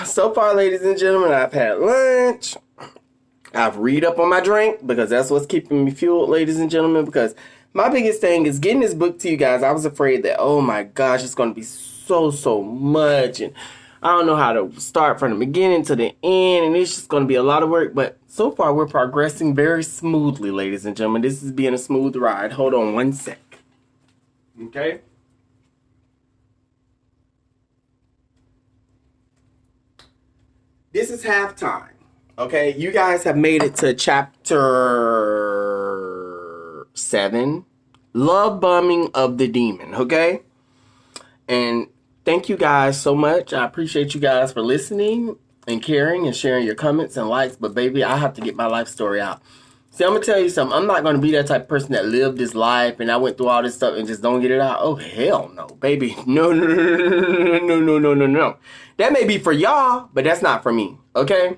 So far, ladies and gentlemen, I've had lunch. I've read up on my drink because that's what's keeping me fueled, ladies and gentlemen. Because my biggest thing is getting this book to you guys. I was afraid that, oh my gosh, it's going to be so much. And I don't know how to start from the beginning to the end. And it's just going to be a lot of work. But so far, we're progressing very smoothly, ladies and gentlemen. This is being a smooth ride. Hold on one sec. Okay? This is halftime. Okay, you guys have made it to chapter 7, Love Bombing of the Demon, okay? And thank you guys so much. I appreciate you guys for listening and caring and sharing your comments and likes, but baby, I have to get my life story out. See, I'm going to tell you something. I'm not going to be that type of person that lived this life and I went through all this stuff and just don't get it out. Oh, hell no, baby. No. That may be for y'all, but that's not for me, okay?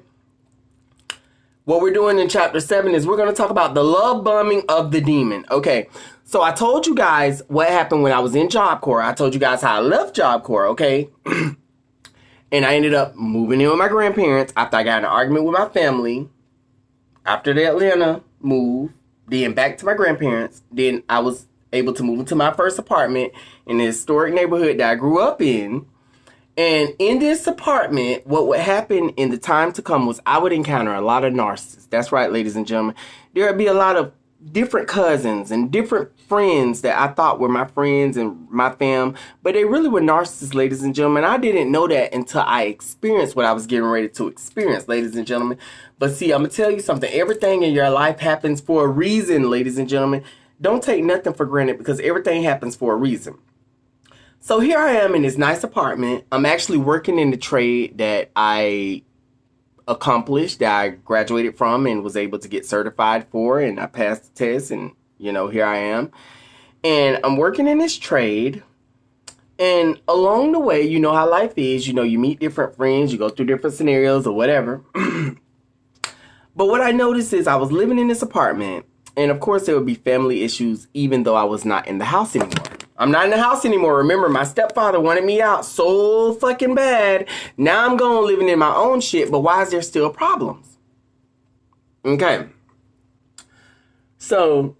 What we're doing in chapter 7 is we're going to talk about the love bombing of the demon. Okay, so I told you guys what happened when I was in Job Corps. I told you guys how I left Job Corps, okay? And I ended up moving in with my grandparents after I got in an argument with my family. After the Atlanta move, then back to my grandparents. Then I was able to move into my first apartment in the historic neighborhood that I grew up in. And in this apartment, what would happen in the time to come was I would encounter a lot of narcissists. That's right, ladies and gentlemen. There would be a lot of different cousins and different friends that I thought were my friends and my fam. But they really were narcissists, ladies and gentlemen. I didn't know that until I experienced what I was getting ready to experience, ladies and gentlemen. But see, I'm going to tell you something. Everything in your life happens for a reason, ladies and gentlemen. Don't take nothing for granted because everything happens for a reason. So here I am in this nice apartment. I'm actually working in the trade that I accomplished, that I graduated from and was able to get certified for, and I passed the test, and here I am. And I'm working in this trade, and along the way, you know how life is, you meet different friends, you go through different scenarios or whatever. But what I noticed is I was living in this apartment, and of course there would be family issues even though I was not in the house anymore. I'm not in the house anymore. Remember, my stepfather wanted me out so fucking bad. Now I'm going living in my own shit, but why is there still problems? Okay. So,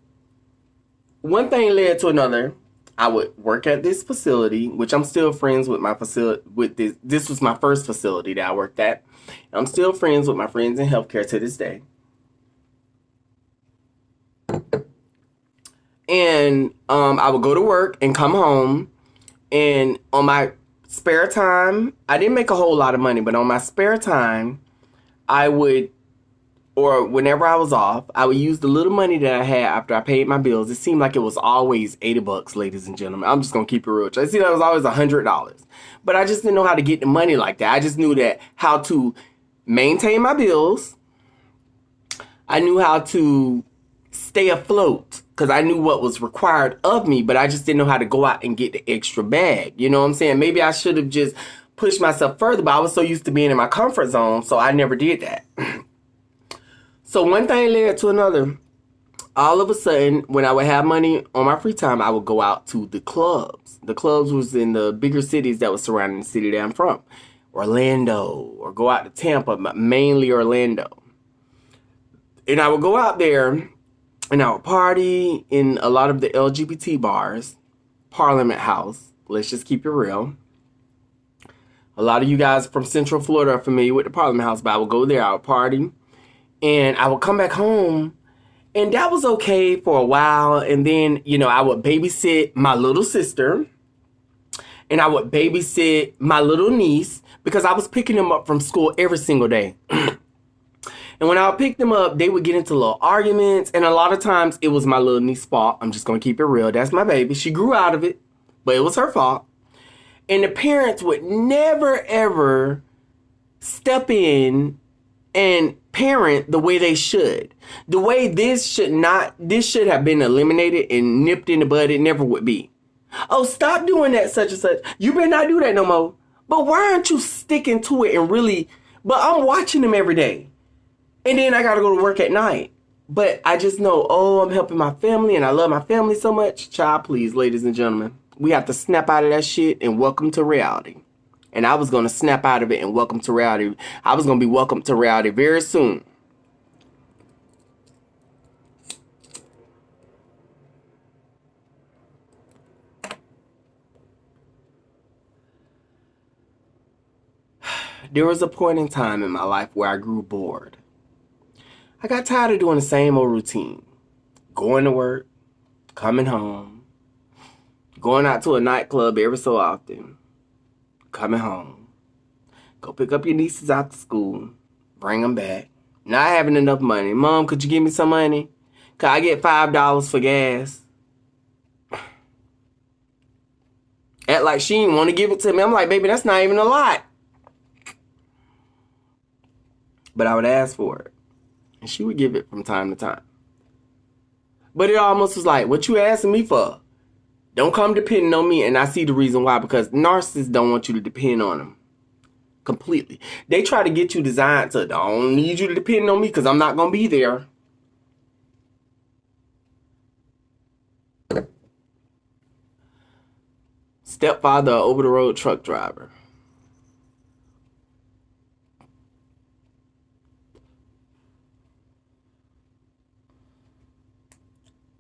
one thing led to another. I would work at this facility, which I'm still friends with my facility, with this. This was my first facility that I worked at. I'm still friends with my friends in healthcare to this day. And I would go to work and come home, and on my spare time, I didn't make a whole lot of money, but on my spare time, I would, or whenever I was off, I would use the little money that I had after I paid my bills. It seemed like it was always $80, ladies and gentlemen. I'm just going to keep it real. I see that it was always $100, but I just didn't know how to get the money like that. I just knew that how to maintain my bills. I knew how to stay afloat because I knew what was required of me, but I just didn't know how to go out and get the extra bag. You know what I'm saying? Maybe I should have just pushed myself further, but I was so used to being in my comfort zone, so I never did that. So one thing led to another. All of a sudden, when I would have money on my free time, I would go out to the clubs. The clubs was in the bigger cities that was surrounding the city that I'm from. Orlando, or go out to Tampa, but mainly Orlando. And I would go out there and I would party in a lot of the LGBT bars, Parliament House. Let's just keep it real. A lot of you guys from Central Florida are familiar with the Parliament House, but I would go there, I would party, and I would come back home, and that was okay for a while. And then, I would babysit my little sister, and I would babysit my little niece, because I was picking them up from school every single day. And when I would pick them up, they would get into little arguments. And a lot of times it was my little niece's fault. I'm just going to keep it real. That's my baby. She grew out of it, but it was her fault. And the parents would never, ever step in and parent the way they should. The way this should have been eliminated and nipped in the bud. It never would be. Oh, stop doing that such and such. You better not do that no more. But why aren't you sticking to it and really... But I'm watching them every day. And then I got to go to work at night. But I just know, I'm helping my family and I love my family so much. Child, please, ladies and gentlemen. We have to snap out of that shit and welcome to reality. And I was going to snap out of it and welcome to reality. I was going to be welcome to reality very soon. There was a point in time in my life where I grew bored. I got tired of doing the same old routine. Going to work, coming home, going out to a nightclub every so often, coming home, go pick up your nieces after school, bring them back, not having enough money. Mom, could you give me some money? Could I get $5 for gas? Act like she didn't want to give it to me. I'm like, baby, that's not even a lot. But I would ask for it. And she would give it from time to time. But it almost was like, what you asking me for? Don't come depending on me. And I see the reason why. Because narcissists don't want you to depend on them. Completely. They try to get you designed to, don't need you to depend on me because I'm not going to be there. Stepfather, over-the-road truck driver.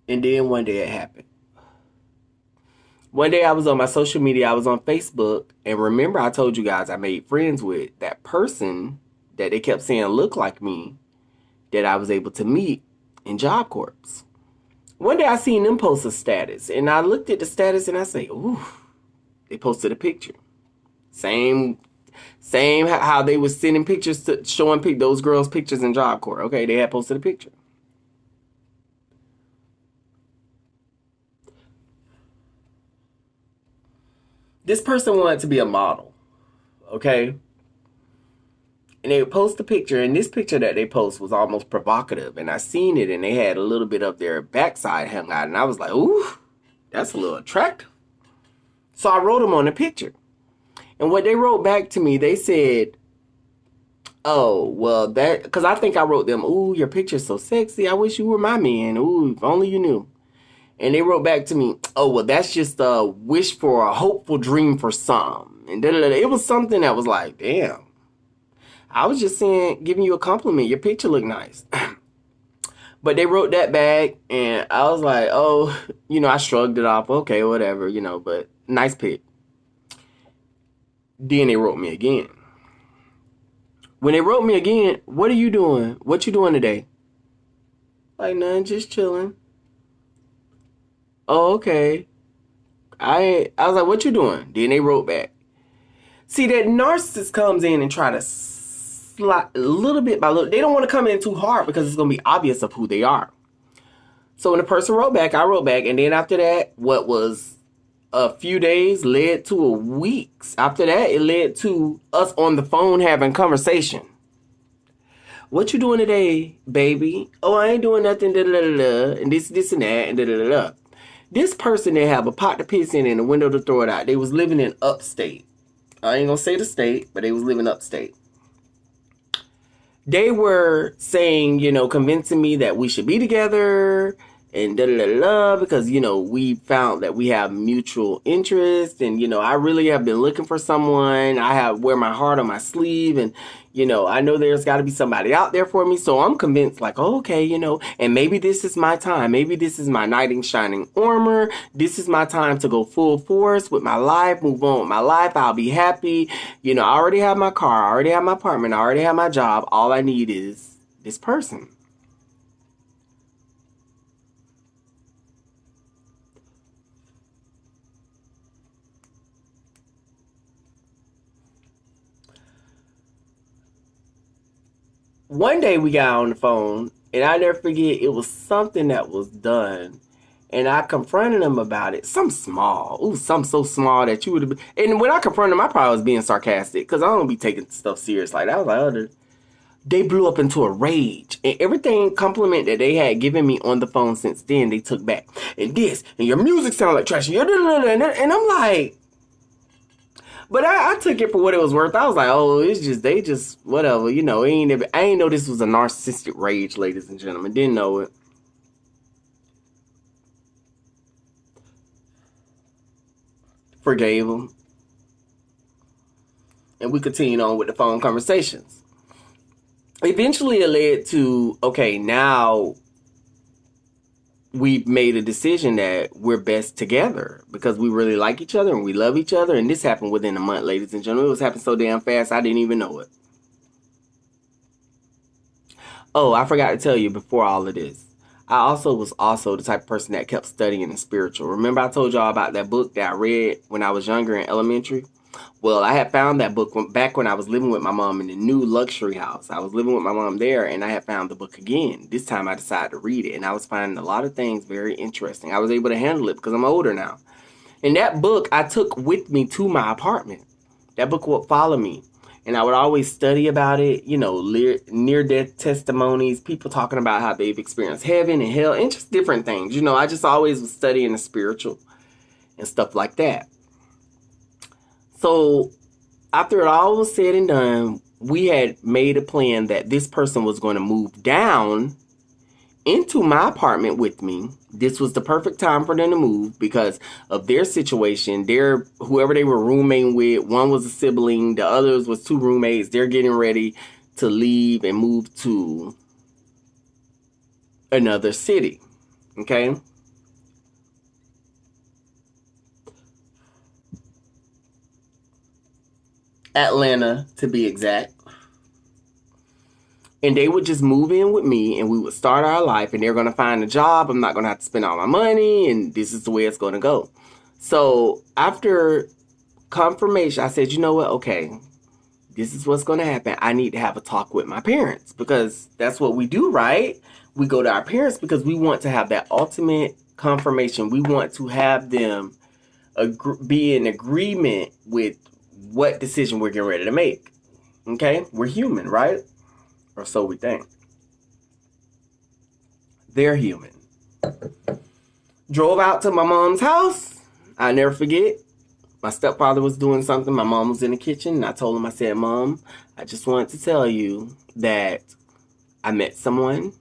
And then one day it happened. One day I was on my social media, I was on Facebook, and remember I told you guys I made friends with that person that they kept saying looked like me that I was able to meet in Job Corps. One day I seen them post a status, and I looked at the status and I say, ooh, they posted a picture. Same how they was sending pictures to showing those girls pictures in Job Corps. Okay, they had posted a picture. This person wanted to be a model, okay? And they would post a picture, and this picture that they post was almost provocative. And I seen it, and they had a little bit of their backside hung out, and I was like, ooh, that's a little attractive. So I wrote them on the picture. And what they wrote back to me, they said, oh, well, that, because I think I wrote them, ooh, your picture's so sexy. I wish you were my man. Ooh, if only you knew. And they wrote back to me, oh, well, that's just a wish for a hopeful dream for some. And it was something that was like, damn. I was just saying, giving you a compliment. Your picture looked nice. But they wrote that back, and I was like, oh, I shrugged it off. Okay, whatever, but nice pic. Then they wrote me again. When they wrote me again, what are you doing? What you doing today? Like, none, just chilling. Oh, okay. I was like, what you doing? Then they wrote back. See, that narcissist comes in and try to slide little bit by little. They don't want to come in too hard because it's going to be obvious of who they are. So when the person wrote back, I wrote back. And then after that, what was a few days led to a weeks. After that, it led to us on the phone having conversation. What you doing today, baby? Oh, I ain't doing nothing, da-da-da-da-da, and this and that, and da-da-da-da. This person, they have a pot to piss in and a window to throw it out. They was living in upstate. I ain't gonna say the state, but they was living upstate. They were saying, convincing me that we should be together and da-da-da-da, because, we found that we have mutual interest, and, I really have been looking for someone. I wear my heart on my sleeve, and, I know there's got to be somebody out there for me, so I'm convinced, like, oh, okay, and maybe this is my time. Maybe this is my knight in shining armor. This is my time to go full force with my life, move on with my life. I'll be happy. I already have my car. I already have my apartment. I already have my job. All I need is this person. One day we got on the phone, and I never forget, it was something that was done, and I confronted him about it. Something small. Ooh, something so small that you would have been. And when I confronted him, I probably was being sarcastic, because I don't be taking stuff serious like that. I was like, oh, they blew up into a rage. And everything compliment that they had given me on the phone since then, they took back. And this, and your music sound like trash. And I'm like, but I took it for what it was worth. I was like, oh, they just, whatever, I ain't know this was a narcissistic rage, ladies and gentlemen. Didn't know it. Forgave him. And we continued on with the phone conversations. Eventually, it led to, okay, now we've made a decision that we're best together because we really like each other and we love each other. And this happened within a month, ladies and gentlemen. It was happening so damn fast, I didn't even know it. Oh, I forgot to tell you before all of this. I also was the type of person that kept studying the spiritual. Remember I told y'all about that book that I read when I was younger in elementary? Well, I had found that book back when I was living with my mom in the new luxury house. I was living with my mom there, and I had found the book again. This time I decided to read it, and I was finding a lot of things very interesting. I was able to handle it because I'm older now. And that book I took with me to my apartment. That book would follow me. And I would always study about it, you know, near-death testimonies, people talking about how they've experienced heaven and hell, and just different things. You know, I just always was studying the spiritual and stuff like that. So after it all was said and done, we had made a plan that this person was going to move down into my apartment with me. This was the perfect time for them to move because of their situation. Whoever they were roommating with, one was a sibling, the others was two roommates. They're getting ready to leave and move to another city. Okay? Atlanta, to be exact. And they would just move in with me and we would start our life and they're going to find a job. I'm not going to have to spend all my money and this is the way it's going to go. So after confirmation, I said, you know what? Okay, this is what's going to happen. I need to have a talk with my parents because that's what we do, right? We go to our parents because we want to have that ultimate confirmation. We want to have them be in agreement with what decision we're getting ready to make. Okay? We're human, right? Or so we think. They're human. Drove out to my mom's house. I'll never forget. My stepfather was doing something. My mom was in the kitchen. And I told him, I said, Mom, I just wanted to tell you that I met someone.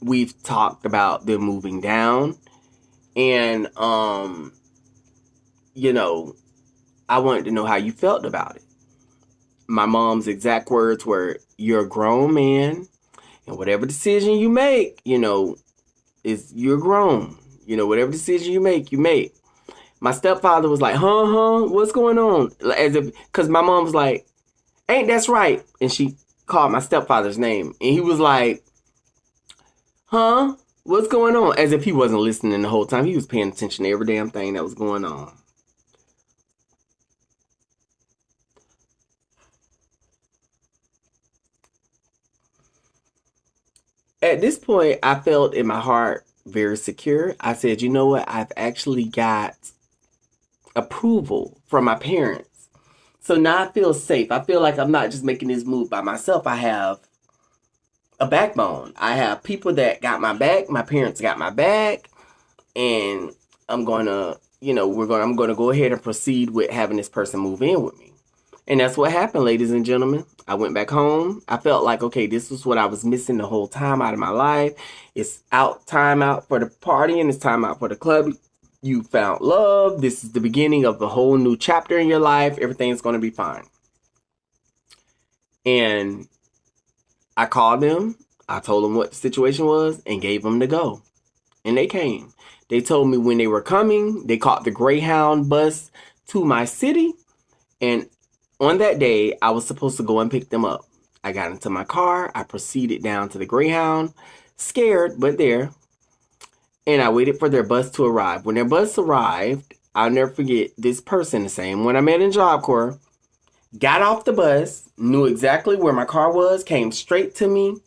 We've talked about them moving down. And, you know, I wanted to know how you felt about it. My mom's exact words were, you're a grown man, and whatever decision you make, you know, you're grown. You know, whatever decision you make, you make. My stepfather was like, what's going on? As if, because my mom was like, ain't that's right? And she called my stepfather's name. And he was like, what's going on? As if he wasn't listening the whole time. He was paying attention to every damn thing that was going on. At this point, I felt in my heart very secure. I said, you know what? I've actually got approval from my parents. So now I feel safe. I feel like I'm not just making this move by myself. I have a backbone. I have people that got my back. My parents got my back. And I'm going to, you know, I'm going to go ahead and proceed with having this person move in with me. And that's what happened, ladies and gentlemen. I went back home. I felt like, okay, this was what I was missing the whole time out of my life. It's time out for the party and it's time out for the club. You found love. This is the beginning of a whole new chapter in your life. Everything's going to be fine. And I called them. I told them what the situation was and gave them the go. And they came. They told me when they were coming. They caught the Greyhound bus to my city. And on that day, I was supposed to go and pick them up. I got into my car. I proceeded down to the Greyhound, scared, but there. And I waited for their bus to arrive. When their bus arrived, I'll never forget this person, the same one I met in Job Corps, got off the bus, knew exactly where my car was, came straight to me.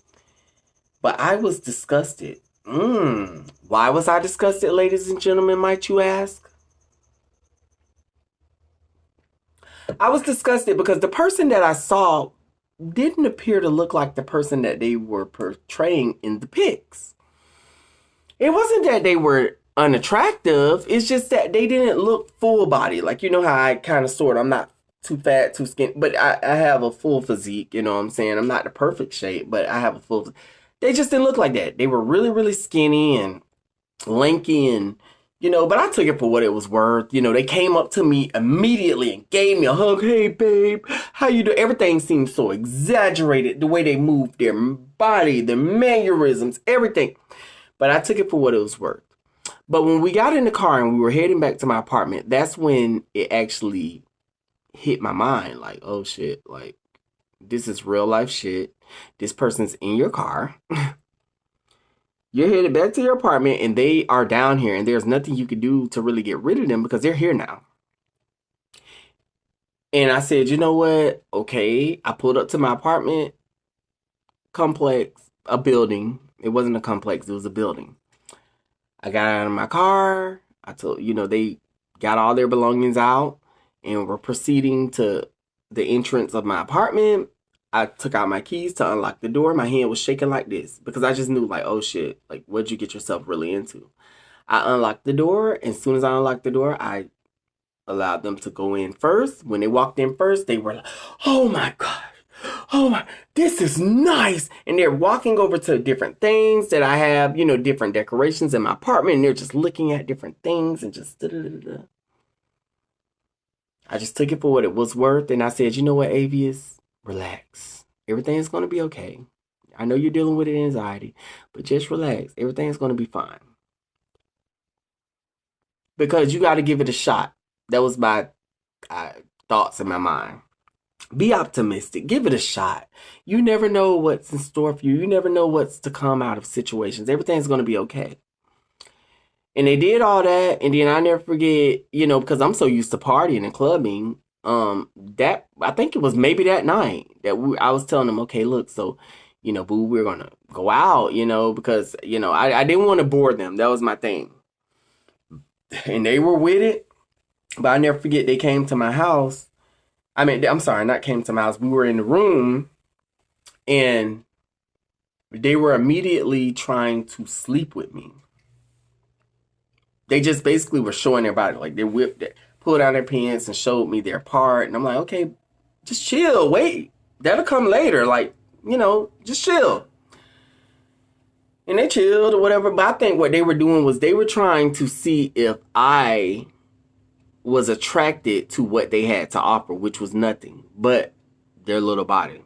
But I was disgusted. Why was I disgusted, ladies and gentlemen, might you ask? I was disgusted because the person that I saw didn't appear to look like the person that they were portraying in the pics. It wasn't that they were unattractive. It's just that they didn't look full body. Like, you know how I kind of I'm not too fat, too skinny, but I have a full physique. You know what I'm saying? I'm not the perfect shape, but I have a full. They just didn't look like that. They were really, really skinny and lanky and, But I took it for what it was worth. They came up to me immediately and gave me a hug. Hey, babe, how you doing? Everything seemed so exaggerated. The way they moved their body, their mannerisms, everything. But I took it for what it was worth. But when we got in the car and we were heading back to my apartment, that's when it actually hit my mind. Like, oh, shit. Like, this is real life shit. This person's in your car. You're headed back to your apartment and they are down here and there's nothing you can do to really get rid of them because they're here now. And I said, you know what? Okay. I pulled up to my apartment complex, a building. It wasn't a complex, it was a building. I got out of my car. I told, they got all their belongings out and were proceeding to the entrance of my apartment. I took out my keys to unlock the door. My hand was shaking like this because I just knew, like, oh shit, like, what'd you get yourself really into? I unlocked the door. And as soon as I unlocked the door, I allowed them to go in first. When they walked in first, they were like, oh my gosh, oh my, this is nice. And they're walking over to different things that I have, different decorations in my apartment. And they're just looking at different things and just da-da-da-da. I just took it for what it was worth. And I said, you know what, Avius? Relax. Everything's going to be okay. I know you're dealing with anxiety, but just relax. Everything's going to be fine. Because you got to give it a shot. That was my thoughts in my mind. Be optimistic. Give it a shot. You never know what's in store for you. You never know what's to come out of situations. Everything's going to be okay. And they did all that. And then I never forget, because I'm so used to partying and clubbing. That I think it was maybe that night that I was telling them, okay, look, so boo, we're gonna go out, because I didn't want to bore them. That was my thing, and they were with it. But I never forget, they came to my house. I mean, I'm sorry, not came to my house. We were in the room, and they were immediately trying to sleep with me. They just basically were showing their body, like they whipped it. Pulled out their pants and showed me their part. And I'm like, okay, just chill. Wait, that'll come later. Like, just chill. And they chilled or whatever. But I think what they were doing was they were trying to see if I was attracted to what they had to offer, which was nothing but their little body.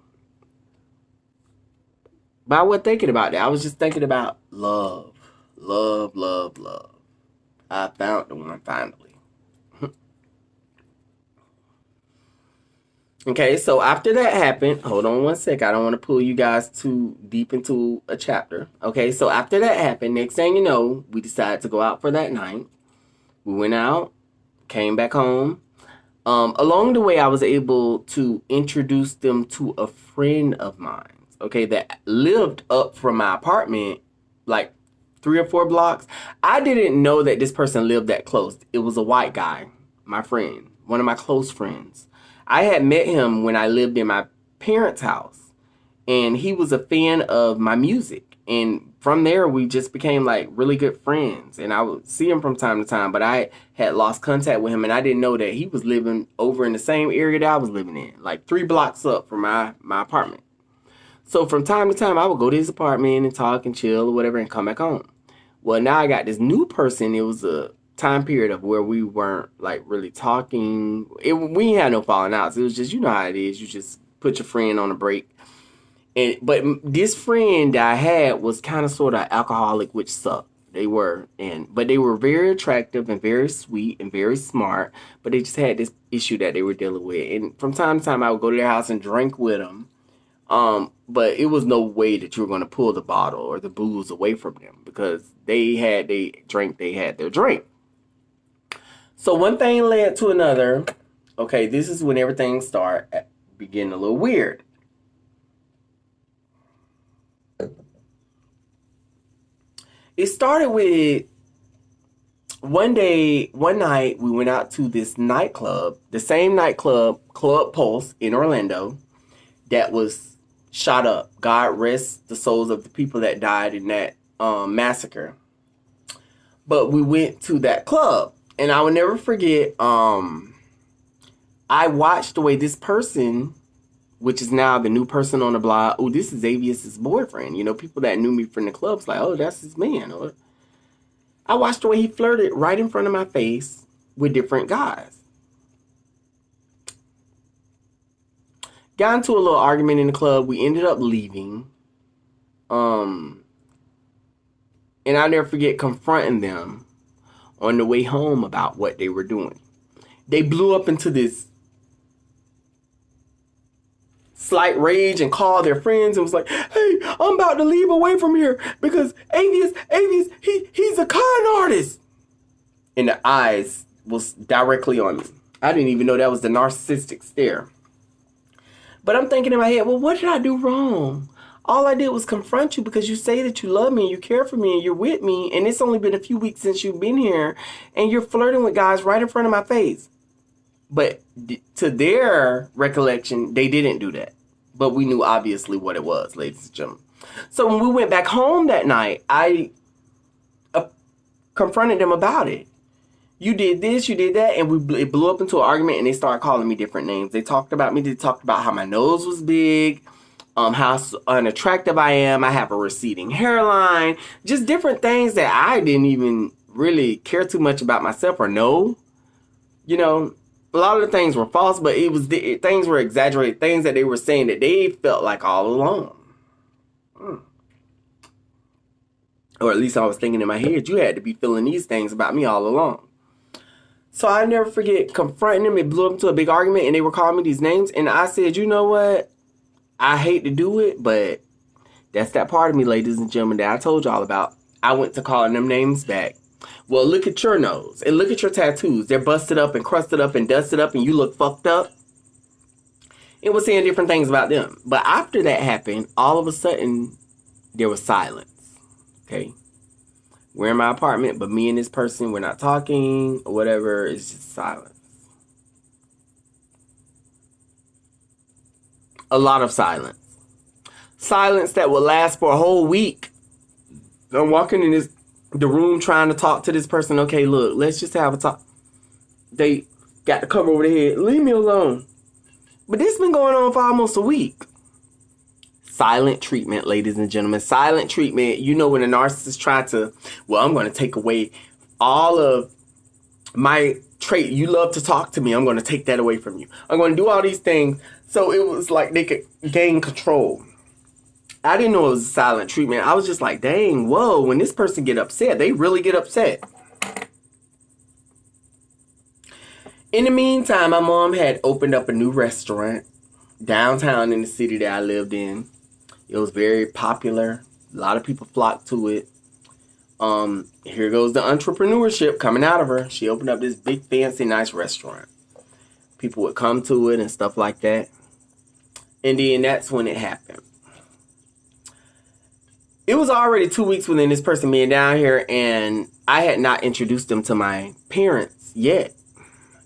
But I wasn't thinking about that. I was just thinking about love. Love, love, love. I found the one finally. Okay, so after that happened, hold on one sec. I don't want to pull you guys too deep into a chapter. Okay, so after that happened, next thing you know, we decided to go out for that night. We went out, came back home. Along the way, I was able to introduce them to a friend of mine, okay, that lived up from my apartment, like 3 or 4 blocks. I didn't know that this person lived that close. It was a white guy, my friend, one of my close friends. I had met him when I lived in my parents' house, and he was a fan of my music. And from there, we just became like really good friends. And I would see him from time to time, but I had lost contact with him, and I didn't know that he was living over in the same area that I was living in, like 3 blocks up from my apartment. So from time to time, I would go to his apartment and talk and chill or whatever and come back home. Well, now I got this new person. It was a time period of where we weren't like really talking. We had no falling outs. It was just, you know how it is. You just put your friend on a break. But this friend that I had was kind of sort of alcoholic, which sucked. They were, but they were very attractive and very sweet and very smart. But they just had this issue that they were dealing with. And from time to time, I would go to their house and drink with them. But it was no way that you were going to pull the bottle or the booze away from them because they had their drink. So one thing led to another. Okay, this is when everything beginning a little weird. It started with one night, we went out to this nightclub, the same nightclub, Club Pulse in Orlando, that was shot up. God rest the souls of the people that died in that massacre. But we went to that club. And I will never forget, I watched the way this person, which is now the new person on the blog, oh, this is Avius's boyfriend. People that knew me from the clubs, like, oh, that's his man. I watched the way he flirted right in front of my face with different guys. Got into a little argument in the club. We ended up leaving. And I'll never forget confronting them on the way home about what they were doing. They blew up into this slight rage and called their friends and was like, hey, I'm about to leave away from here because Avius, he's a con artist. And the eyes was directly on me. I didn't even know that was the narcissistic stare. But I'm thinking in my head, well, what did I do wrong? All I did was confront you because you say that you love me and you care for me and you're with me. And it's only been a few weeks since you've been here and you're flirting with guys right in front of my face. But to their recollection, they didn't do that. But we knew obviously what it was, ladies and gentlemen. So when we went back home that night, I confronted them about it. You did this, you did that, and it blew up into an argument, and they started calling me different names. They talked about me. They talked about how my nose was big, how unattractive I am. I have a receding hairline. Just different things that I didn't even really care too much about myself or know. You know, a lot of the things were false, but things were exaggerated. Things that they were saying that they felt like all along. Or at least I was thinking in my head, you had to be feeling these things about me all along. So I never forget confronting them. It blew up into a big argument and they were calling me these names. And I said, you know what? I hate to do it, but that's that part of me, ladies and gentlemen, that I told y'all about. I went to calling them names back. Well, look at your nose and look at your tattoos. They're busted up and crusted up and dusted up and you look fucked up. It was saying different things about them. But after that happened, all of a sudden, there was silence. Okay? We're in my apartment, but me and this person, we're not talking or whatever. It's just silence. A lot of silence. Silence that will last for a whole week. I'm walking in the room trying to talk to this person. Okay, look, let's just have a talk. They got the cover over their head. Leave me alone. But this has been going on for almost a week. Silent treatment, ladies and gentlemen. Silent treatment. You know when a narcissist tries to, well, I'm going to take away all of my trait. You love to talk to me. I'm going to take that away from you. I'm going to do all these things. So it was like they could gain control. I didn't know it was silent treatment. I was just like, dang, whoa, when this person get upset, they really get upset. In the meantime, my mom had opened up a new restaurant downtown in the city that I lived in. It was very popular. A lot of people flocked to it. Here goes the entrepreneurship coming out of her. She opened up this big, fancy, nice restaurant. People would come to it and stuff like that. And then that's when it happened. It was already 2 weeks within this person being down here, and I had not introduced them to my parents yet.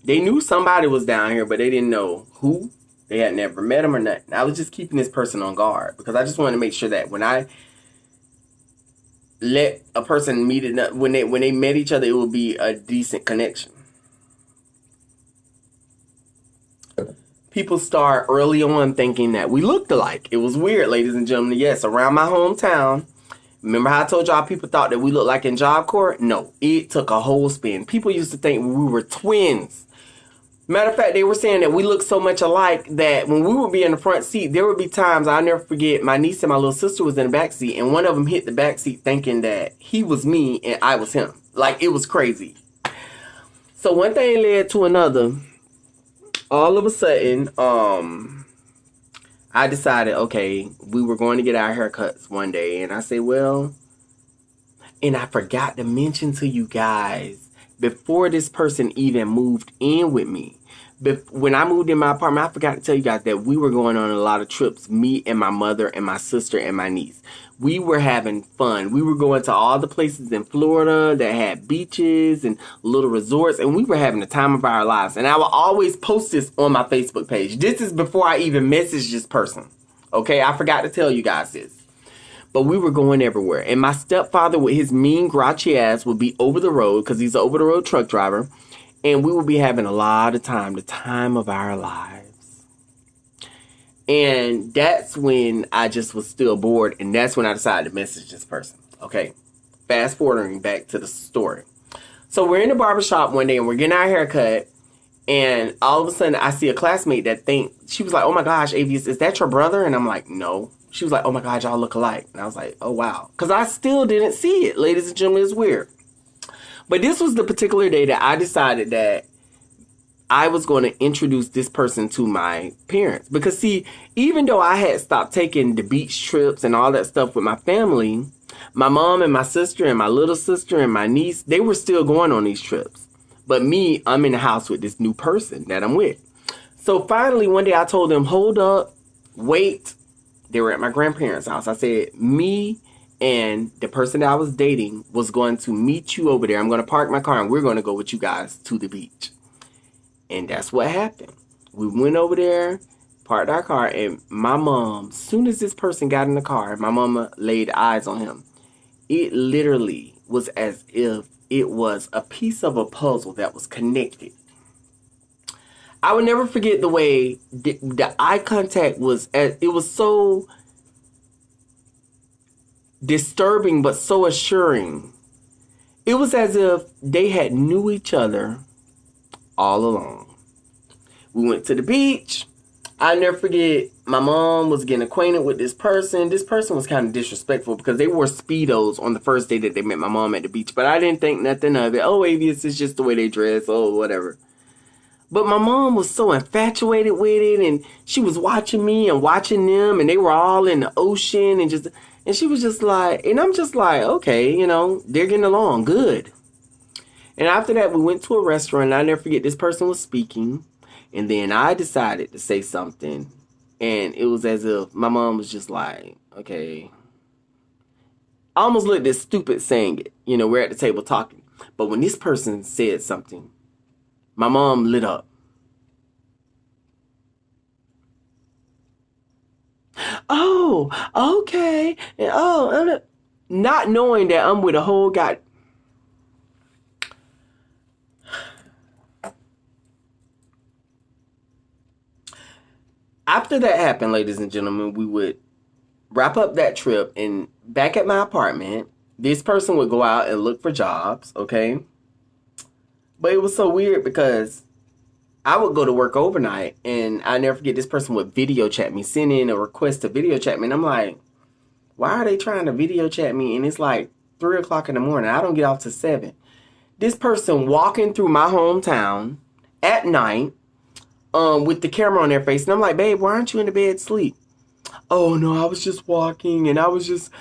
They knew somebody was down here, but they didn't know who. They had never met him or nothing. I was just keeping this person on guard because I just wanted to make sure that when I let a person meet it, when they met each other, it would be a decent connection. People start early on thinking that we looked alike. It was weird, ladies and gentlemen. Yes, around my hometown. Remember how I told y'all people thought that we looked like in Job Corps? No, it took a whole spin. People used to think we were twins. Matter of fact, they were saying that we looked so much alike that when we would be in the front seat, there would be times, I'll never forget, my niece and my little sister was in the back seat, and one of them hit the back seat thinking that he was me and I was him. Like, it was crazy. So one thing led to another. All of a sudden, I decided, okay, we were going to get our haircuts one day. And I said, well, and I forgot to mention to you guys, before this person even moved in with me, when I moved in my apartment, I forgot to tell you guys that we were going on a lot of trips, me and my mother and my sister and my niece. We were having fun. We were going to all the places in Florida that had beaches and little resorts, and we were having the time of our lives. And I will always post this on my Facebook page. This is before I even messaged this person. Okay, I forgot to tell you guys this. But we were going everywhere. And my stepfather with his mean, grouchy ass would be over the road because he's an over-the-road truck driver. And we would be having a lot of time, the time of our lives. And that's when I just was still bored. And that's when I decided to message this person. Okay. fast forwarding back to the story. So we're in the barbershop one day and we're getting our hair cut. And all of a sudden I see a classmate that she was like, oh my gosh, Avius, is that your brother? And I'm like, no. She was like, oh my God, y'all look alike. And I was like, oh wow. Because I still didn't see it. Ladies and gentlemen, it's weird. But this was the particular day that I decided that I was going to introduce this person to my parents. Because see, even though I had stopped taking the beach trips and all that stuff with my family, my mom and my sister and my little sister and my niece, they were still going on these trips. But me, I'm in the house with this new person that I'm with. So finally, one day I told them, hold up, wait. They were at my grandparents' house. I said, me and the person that I was dating was going to meet you over there. I'm going to park my car and we're going to go with you guys to the beach. And that's what happened. We went over there, parked our car, and my mom, as soon as this person got in the car, my mama laid eyes on him. It literally was as if it was a piece of a puzzle that was connected. I would never forget the way the eye contact was. It was so disturbing, but so assuring. It was as if they had knew each other all along. We went to the beach. I never forget, my mom was getting acquainted with this person. This person was kind of disrespectful because they wore Speedos on the first day that they met my mom at the beach. But I didn't think nothing of it. Oh, Avius, it's just the way they dress. Oh, whatever. But my mom was so infatuated with it. And she was watching me and watching them. And they were all in the ocean. And she was just like, and I'm just like, okay, they're getting along. Good. And after that, we went to a restaurant. And I never forget, this person was speaking. And then I decided to say something. And it was as if my mom was just like, okay. I almost looked as stupid saying it. We're at the table talking. But when this person said something, my mom lit up. Oh, okay. And not knowing that I'm with a whole guy. After that happened, ladies and gentlemen, we would wrap up that trip, and back at my apartment, this person would go out and look for jobs, okay? But it was so weird because I would go to work overnight, and I never forget, this person would video chat me, send in a request to video chat me, and I'm like, why are they trying to video chat me? And it's like 3 o'clock in the morning. I don't get off till 7. This person walking through my hometown at night, with the camera on their face. And I'm like, babe, why aren't you in the bed asleep? Oh, no, I was just walking and I was just,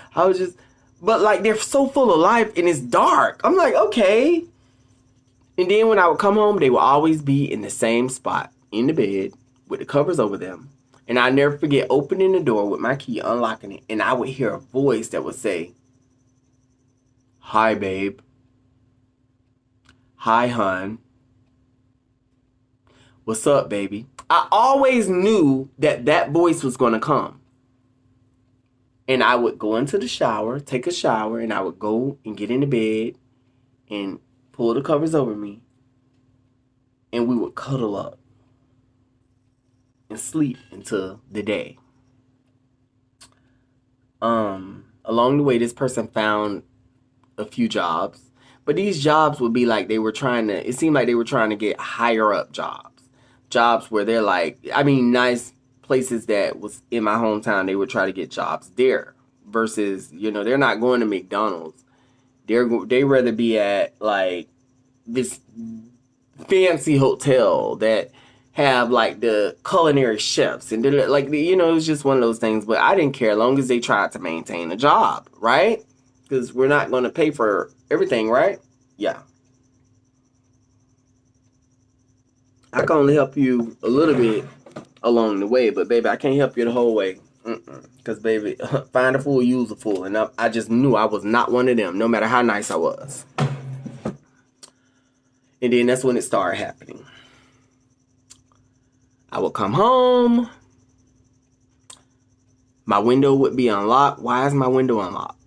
but like, they're so full of life and it's dark. I'm like, okay. And then when I would come home, they would always be in the same spot in the bed with the covers over them. And I never forget opening the door with my key, unlocking it. And I would hear a voice that would say, hi, babe. Hi, hun. What's up, baby? I always knew that voice was going to come. And I would go into the shower, take a shower, and I would go and get into bed and pull the covers over me. And we would cuddle up and sleep until the day. Along the way, this person found a few jobs. But these jobs would be like it seemed like they were trying to get higher up jobs. Jobs where they're like, nice places that was in my hometown, they would try to get jobs there. Versus, they're not going to McDonald's. They rather be at like this fancy hotel that have like the culinary chefs. And they're like, it was just one of those things. But I didn't care as long as they tried to maintain a job, right? Because we're not going to pay for everything, right? Yeah. I can only help you a little bit along the way, but baby, I can't help you the whole way. Because baby, find a fool, use a fool. And I just knew I was not one of them, no matter how nice I was. And then that's when it started happening. I would come home. My window would be unlocked. Why is my window unlocked?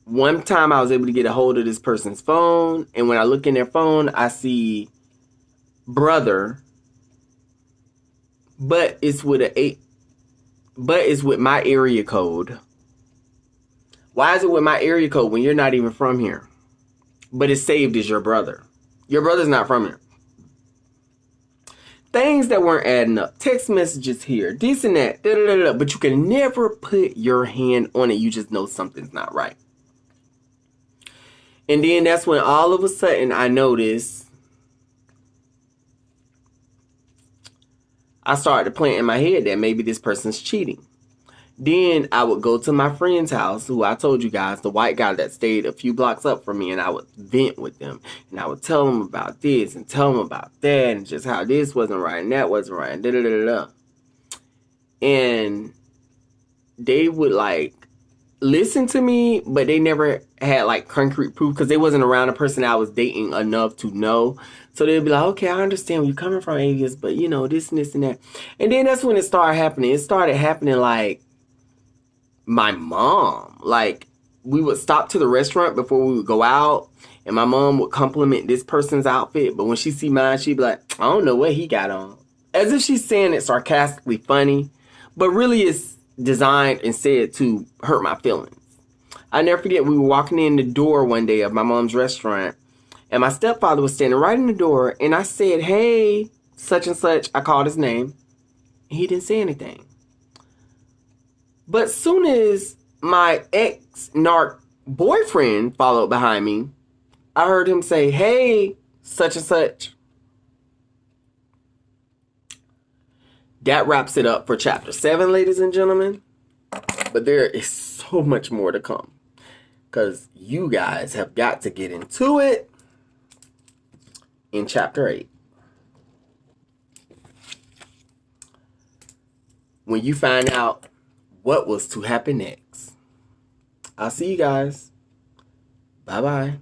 One time I was able to get a hold of this person's phone, and when I look in their phone, I see brother, but it's with my area code. Why is it with my area code when you're not even from here? But it's saved as your brother. Your brother's not from here. Things that weren't adding up. Text messages here. This and that. Da, da, da, da. But you can never put your hand on it. You just know something's not right. And then that's when all of a sudden I noticed I started to plant in my head that maybe this person's cheating. Then I would go to my friend's house, who I told you guys, the white guy that stayed a few blocks up from me, and I would vent with them. And I would tell them about this and tell them about that and just how this wasn't right and that wasn't right and da da da da. And they would like listen to me, but they never had like concrete proof because they wasn't around a person I was dating enough to know. So they'd be like, okay, I understand where you're coming from, Avius, but you know, this and this and that. And then that's when it started happening. It started happening like my mom. Like, we would stop to the restaurant before we would go out, and my mom would compliment this person's outfit, but when she see mine, she'd be like, I don't know what he got on. As if she's saying it sarcastically funny, but really it's designed and said to hurt my feelings. I never forget, we were walking in the door one day of my mom's restaurant, and my stepfather was standing right in the door, and I said, hey, such and such. I called his name. He didn't say anything. But soon as my ex-narc boyfriend followed behind me, I heard him say, hey, such and such. That wraps it up for chapter 7, ladies and gentlemen. But there is so much more to come, because you guys have got to get into it in chapter 8. When you find out what was to happen next. I'll see you guys. Bye-bye.